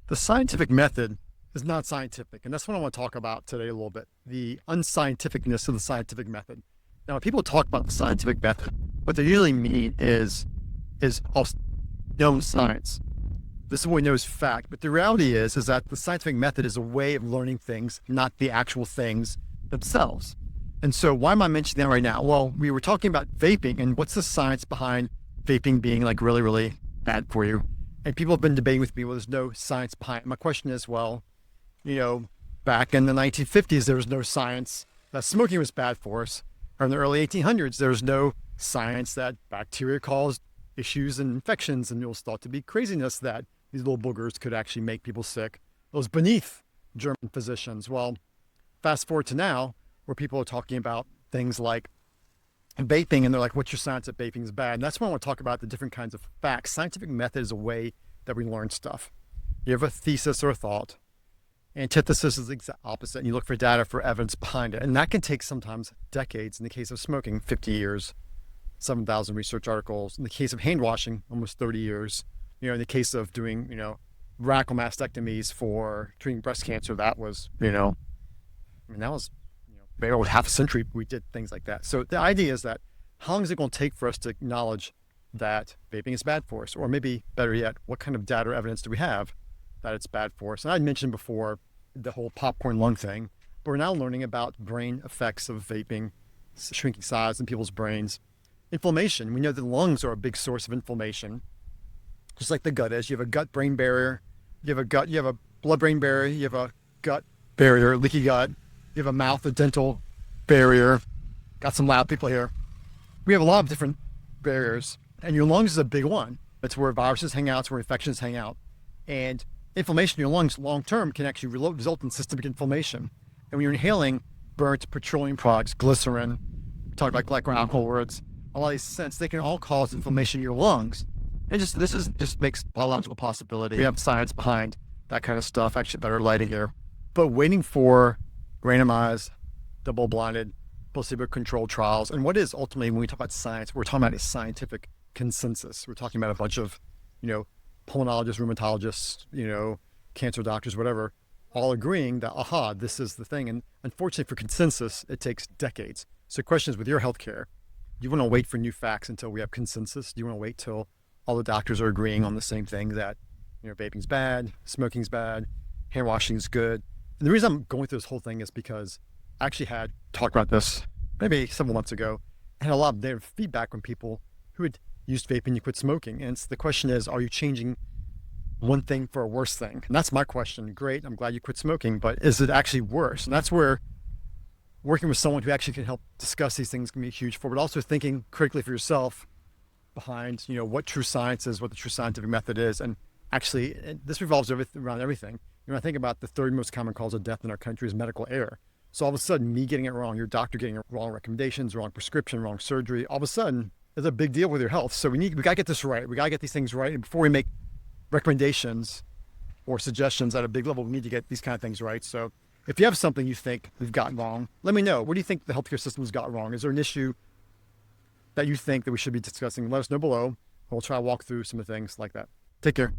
The scientific method is not scientific, and that's what I want to talk about today a little bit, the unscientificness of the scientific method. Now, when people talk about the scientific method, what they usually mean is known science. This is what we know is fact, but the reality is that the scientific method is a way of learning things, not the actual things themselves. And so why am I mentioning that right now? Well, we were talking about vaping and what's the science behind vaping being like really, really bad for you. And people have been debating with me, well, there's no science behind it. My question is, well, back in the 1950s, there was no science that smoking was bad for us. Or in the early 1800s, there was no science that bacteria caused issues and infections, and it was thought to be craziness that these little boogers could actually make people sick. It was beneath German physicians. Well, fast forward to now, where people are talking about things like vaping, and they're like, what's your science that vaping is bad? And that's when I want to talk about the different kinds of facts. Scientific method is a way that we learn stuff. You have a thesis or a thought. Antithesis is the exact opposite, and you look for data for evidence behind it. And that can take sometimes decades. In the case of smoking, 50 years, 7,000 research articles. In the case of hand washing, almost 30 years. In the case of doing, radical mastectomies for treating breast cancer, that was, that was maybe over half a century we did things like that. So the idea is that how long is it going to take for us to acknowledge that vaping is bad for us? Or maybe better yet, what kind of data or evidence do we have that it's bad for us? And I mentioned before the whole popcorn lung thing, but we're now learning about brain effects of vaping, shrinking size in people's brains. Inflammation, we know the lungs are a big source of inflammation, just like the gut is. You have a gut-brain barrier, you have a blood-brain barrier, you have a gut barrier, leaky gut, you have a mouth, a dental barrier. Got some loud people here. We have a lot of different barriers, and your lungs is a big one. It's where viruses hang out, it's where infections hang out. And inflammation in your lungs long-term can actually result in systemic inflammation. And when you're inhaling burnt petroleum products, glycerin, we talked about glycol alcohol words, a lot of these scents, they can all cause inflammation in your lungs. And this makes biological possibility. We have science behind that kind of stuff. Actually, better lighting here. But waiting for randomized, double-blinded, placebo-controlled trials. And what is ultimately, when we talk about science, we're talking about a scientific consensus. We're talking about a bunch of, pulmonologists, rheumatologists, cancer doctors, whatever, all agreeing that, this is the thing. And unfortunately for consensus, it takes decades. So the question is, with your healthcare, do you want to wait for new facts until we have consensus? Do you want to wait till all the doctors are agreeing on the same thing that, vaping's bad, smoking's bad, hand washing's good? And the reason I'm going through this whole thing is because I actually had talked about this maybe several months ago. I had a lot of negative feedback from people who had used vaping to quit smoking. And the question is, are you changing one thing for a worse thing? And that's my question. Great, I'm glad you quit smoking, but is it actually worse? And that's where working with someone who actually can help discuss these things can be huge for, but also thinking critically for yourself behind, what true science is, what the true scientific method is. And actually, this revolves around everything. I think about the third most common cause of death in our country is medical error. So all of a sudden, me getting it wrong, your doctor getting it wrong recommendations, wrong prescription, wrong surgery, all of a sudden, is a big deal with your health. So we got to get this right. We got to get these things right. And before we make recommendations or suggestions at a big level, we need to get these kind of things right. So if you have something you think we've gotten wrong, let me know. What do you think the healthcare system's got wrong? Is there an issue that you think that we should be discussing? Let us know below. We'll try to walk through some of the things like that. Take care.